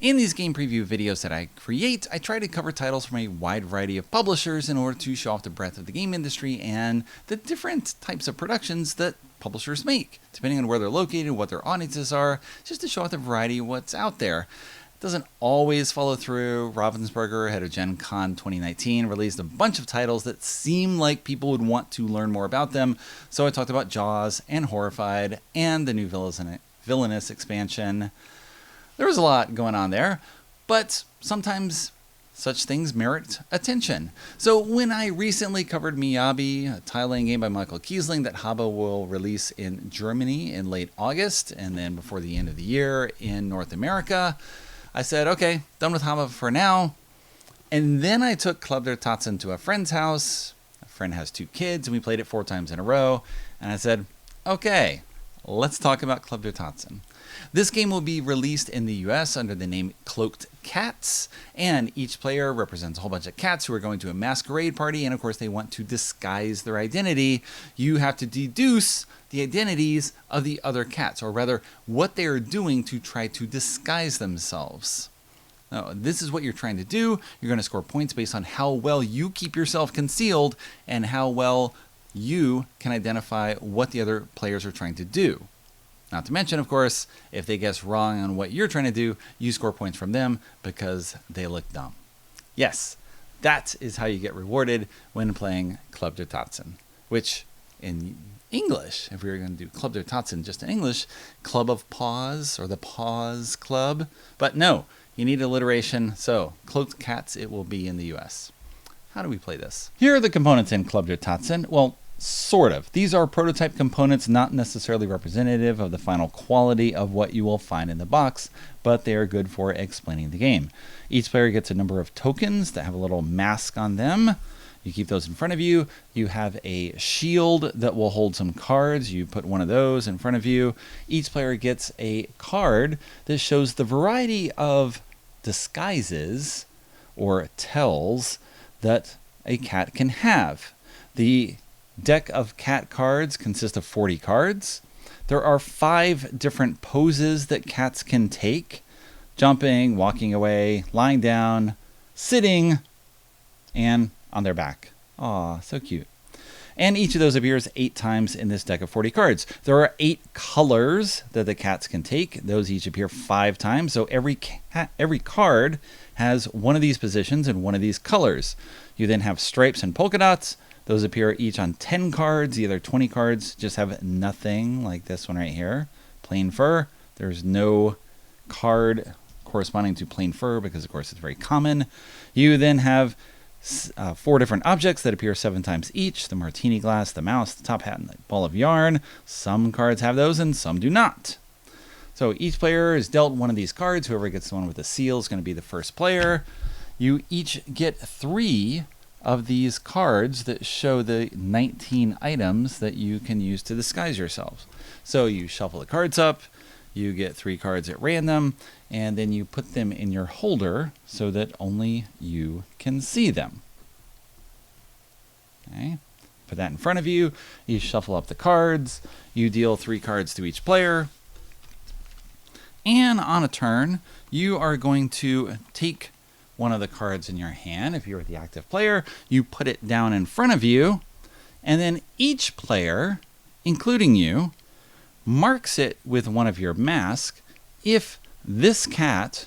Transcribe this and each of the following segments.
In these game preview videos that I create, I try to cover titles from a wide variety of publishers in order to show off the breadth of the game industry and the different types of productions that publishers make, depending on where they're located, what their audiences are, just to show off the variety of what's out there. It doesn't always follow through. Ravensburger, head of Gen Con 2019, released a bunch of titles that seem like people would want to learn more about them, so I talked about Jaws and Horrified and the new Villainous expansion. There was a lot going on there, but sometimes such things merit attention. So when I recently covered Miyabi, a tile-laying game by Michael Kiesling that Habbo will release in Germany in late August, and then before the end of the year in North America, I said, okay, done with Habbo for now. And then I took Club der Tatzen to a friend's house. A friend has 2 kids, and we played it 4 times in a row. And I said, okay, let's talk about Club der Tatzen. This game will be released in the US under the name Cloaked Cats, and each player represents a whole bunch of cats who are going to a masquerade party, and of course they want to disguise their identity. You have to deduce the identities of the other cats, or rather what they are doing to try to disguise themselves. Now, this is what you're trying to do. You're going to score points based on how well you keep yourself concealed and how well you can identify what the other players are trying to do. Not to mention, of course, if they guess wrong on what you're trying to do, you score points from them because they look dumb. Yes, that is how you get rewarded when playing Club der Tatzen, which in English, if we were going to do Club der Tatzen just in English, Club of Paws or the Paws Club. But no, you need alliteration, so Cloaked Cats it will be in the US. How do we play this? Here are the components in Club der Tatzen. Well, sort of. These are prototype components, not necessarily representative of the final quality of what you will find in the box, but they are good for explaining the game. Each player gets a number of tokens that have a little mask on them. You keep those in front of you. You have a shield that will hold some cards. You put one of those in front of you. Each player gets a card that shows the variety of disguises or tells that a cat can have. The deck of cat cards consists of 40 cards. There are 5 different poses that cats can take: jumping, walking away, lying down, sitting, and on their back. Aw, so cute. And each of those appears 8 times in this deck of 40 cards. There are 8 colors that the cats can take. Those each appear 5 times. So every card has one of these positions and one of these colors. You then have stripes and polka dots. Those appear each on 10 cards. The other 20 cards just have nothing, like this one right here. Plain fur. There's no card corresponding to plain fur because, of course, it's very common. You then have 4 different objects that appear 7 times each: the martini glass, the mouse, the top hat, and the ball of yarn. Some cards have those and some do not. So each player is dealt one of these cards. Whoever gets the one with the seal is going to be the first player. You each get 3 of these cards that show the 19 items that you can use to disguise yourselves. So you shuffle the cards up, you get 3 cards at random, and then you put them in your holder so that only you can see them. Okay, put that in front of you, you shuffle up the cards, you deal 3 cards to each player, and on a turn, you are going to take one of the cards in your hand. If you're the active player, you put it down in front of you, and then each player, including you, marks it with one of your masks if this cat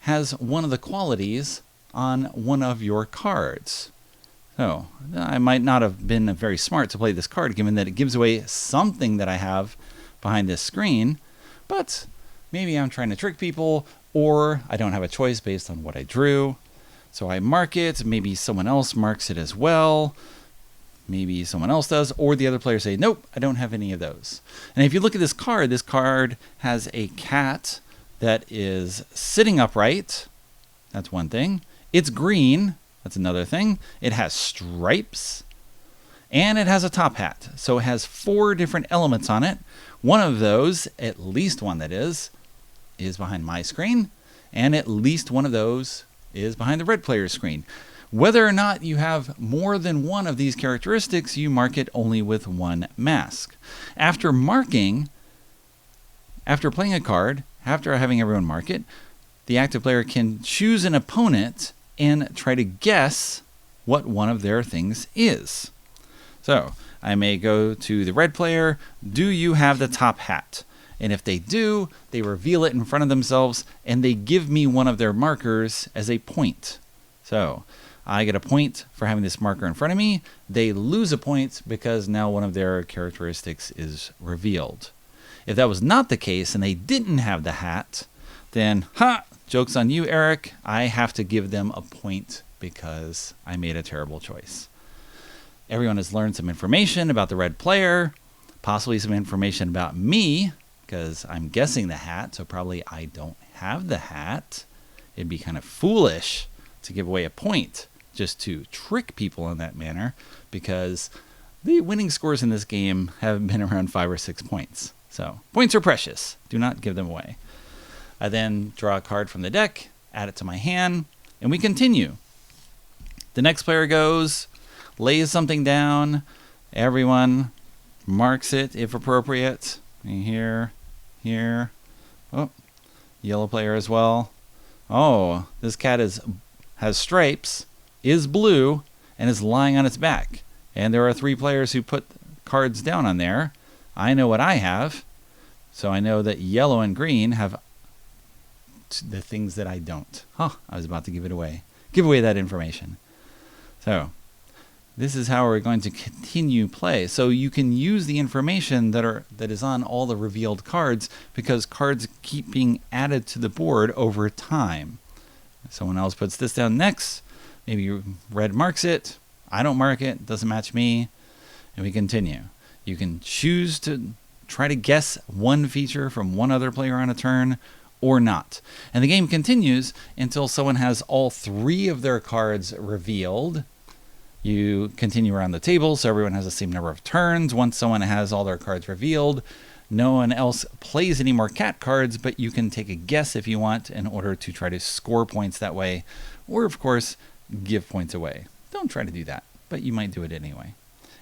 has one of the qualities on one of your cards. So I might not have been very smart to play this card, given that it gives away something that I have behind this screen, but maybe I'm trying to trick people, or I don't have a choice based on what I drew. So I mark it, maybe someone else marks it as well, maybe someone else does, or the other players say, nope, I don't have any of those. And if you look at this card has a cat that is sitting upright. That's one thing. It's green. That's another thing. It has stripes, and it has a top hat. So it has 4 different elements on it. One of those, at least one that is behind my screen, and at least one of those is behind the red player's screen. Whether or not you have more than one of these characteristics, you mark it only with 1 mask. After playing a card, after having everyone mark it, the active player can choose an opponent and try to guess what one of their things is. So I may go to the red player, do you have the top hat? And if they do, they reveal it in front of themselves and they give me one of their markers as a point. So I get a point for having this marker in front of me. They lose a point because now one of their characteristics is revealed. If that was not the case and they didn't have the hat, then, joke's on you, Eric. I have to give them a point because I made a terrible choice. Everyone has learned some information about the red player, possibly some information about me, because I'm guessing the hat, so probably I don't have the hat. It'd be kind of foolish to give away a point just to trick people in that manner, because the winning scores in this game have been around 5 or 6 points. So points are precious. Do not give them away. I then draw a card from the deck, add it to my hand, and we continue. The next player goes, lays something down. Everyone marks it if appropriate. Here. Oh, yellow player as well. Oh, this cat has stripes, is blue, and is lying on its back. And there are 3 players who put cards down on there. I know what I have. So I know that yellow and green have the things that I don't. I was about to give it away. Give away that information. So this is how we're going to continue play. So you can use the information that is on all the revealed cards, because cards keep being added to the board over time. Someone else puts this down next. Maybe red marks it. I don't mark it. Doesn't match me. And we continue. You can choose to try to guess one feature from one other player on a turn or not. And the game continues until someone has all 3 of their cards revealed. You continue around the table so everyone has the same number of turns. Once someone has all their cards revealed, no one else plays any more cat cards, but you can take a guess if you want in order to try to score points that way, or of course, give points away. Don't try to do that, but you might do it anyway.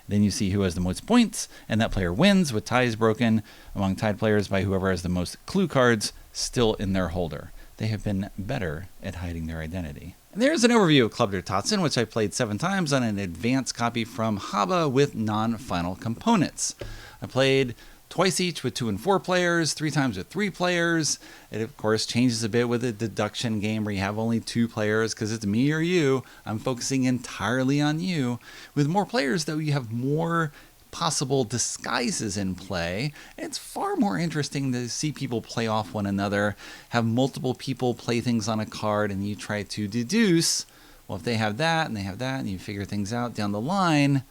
Then you see who has the most points, and that player wins, with ties broken among tied players by whoever has the most clue cards still in their holder. They have been better at hiding their identity. And there's an overview of Club der Tatsen, which I played 7 times on an advanced copy from Haba with non-final components. I played twice each with 2 and 4 players, 3 times with 3 players. It, of course, changes a bit with a deduction game where you have only 2 players because it's me or you. I'm focusing entirely on you. With more players, though, you have more possible disguises in play. It's far more interesting to see people play off one another, have multiple people play things on a card, and you try to deduce, well, if they have that, and you figure things out down the line,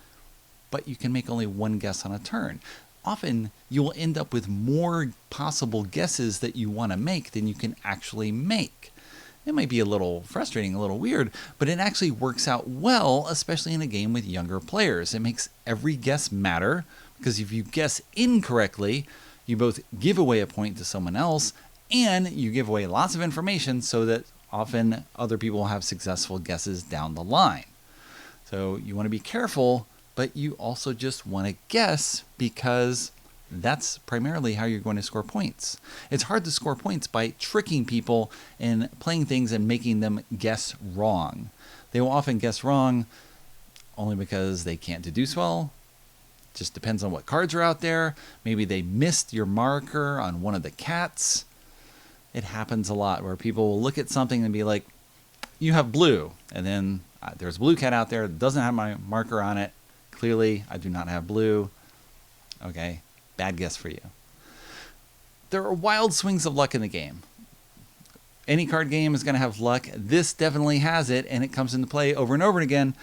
but you can make only one guess on a turn. Often you will end up with more possible guesses that you want to make than you can actually make. It might be a little frustrating, a little weird, but it actually works out well, especially in a game with younger players. It makes every guess matter, because if you guess incorrectly, you both give away a point to someone else, and you give away lots of information so that often other people will have successful guesses down the line. So you want to be careful, but you also just want to guess, because that's primarily how you're going to score points. It's hard to score points by tricking people and playing things and making them guess wrong. They will often guess wrong only because they can't deduce well. Just depends on what cards are out there. Maybe they missed your marker on one of the cats. It happens a lot where people will look at something and be like, you have blue. And then there's a blue cat out there that doesn't have my marker on it. Clearly, I do not have blue. Okay. Bad guess for you. There are wild swings of luck in the game. Any card game is going to have luck. This definitely has it, and it comes into play over and over again.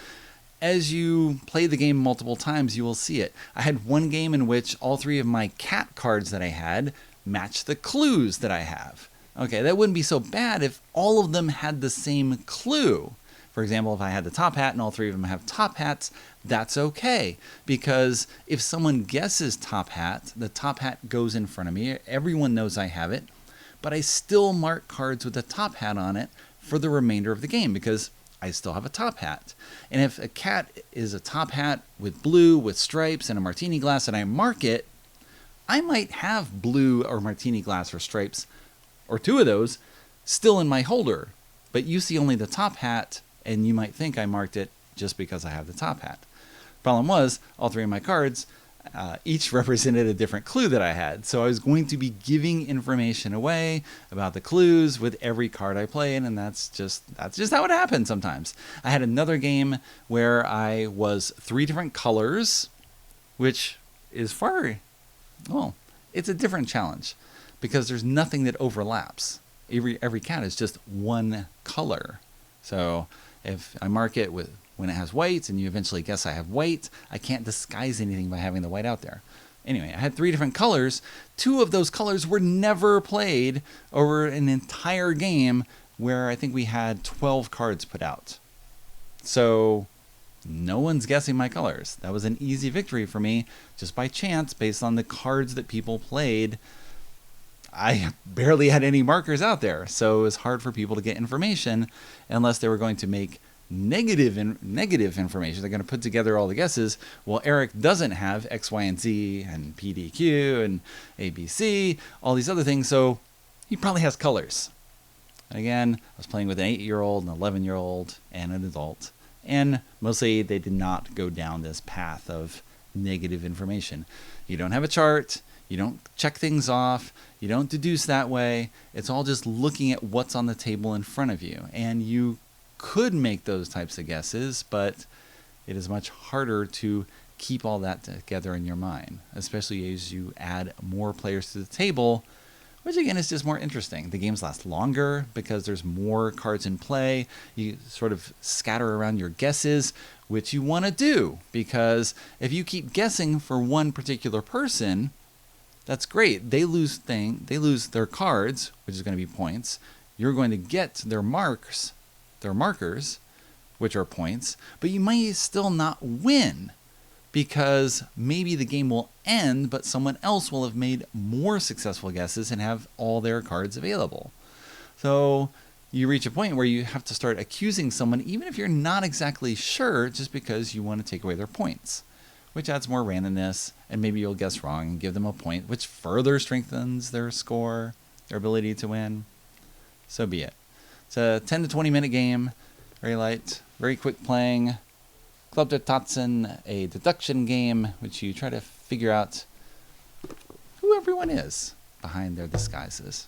As you play the game multiple times, you will see it. I had one game in which all 3 of my cat cards that I had matched the clues that I have. Okay, that wouldn't be so bad if all of them had the same clue. For example, if I had the top hat and all 3 of them have top hats, that's okay. Because if someone guesses top hat, the top hat goes in front of me. Everyone knows I have it. But I still mark cards with the top hat on it for the remainder of the game because I still have a top hat. And if a cat is a top hat with blue, with stripes, and a martini glass, and I mark it, I might have blue or martini glass or stripes, or 2 of those, still in my holder, but you see only the top hat, and you might think I marked it just because I have the top hat. Problem was, all three of my cards each represented a different clue that I had. So I was going to be giving information away about the clues with every card I played, and that's just how it happens sometimes. I had another game where I was 3 different colors, which is it's a different challenge because there's nothing that overlaps. Every cat is just one color. So if I mark it when it has white and you eventually guess I have white, I can't disguise anything by having the white out there. Anyway, I had 3 different colors. 2 of those colors were never played over an entire game where I think we had 12 cards put out. So no one's guessing my colors. That was an easy victory for me just by chance based on the cards that people played. I barely had any markers out there, so it was hard for people to get information unless they were going to make negative information. They're going to put together all the guesses. Well, Eric doesn't have X, Y, and Z, and PDQ, and ABC, all these other things, so he probably has colors. And again, I was playing with an 8-year-old, an 11-year-old, and an adult, and mostly they did not go down this path of negative information. You don't have a chart. You don't check things off. You don't deduce that way. It's all just looking at what's on the table in front of you. And you could make those types of guesses, but it is much harder to keep all that together in your mind, especially as you add more players to the table, which again is just more interesting. The games last longer because there's more cards in play. You sort of scatter around your guesses, which you want to do, because if you keep guessing for one particular person, that's great. They lose their cards, which is going to be points. You're going to get their markers, which are points, but you might still not win because maybe the game will end, but someone else will have made more successful guesses and have all their cards available. So you reach a point where you have to start accusing someone, even if you're not exactly sure, just because you want to take away their points, which adds more randomness, and maybe you'll guess wrong and give them a point, which further strengthens their score, their ability to win. So be it. It's a 10 to 20 minute game, very light, very quick playing. Cloaked, a deduction game, which you try to figure out who everyone is behind their disguises.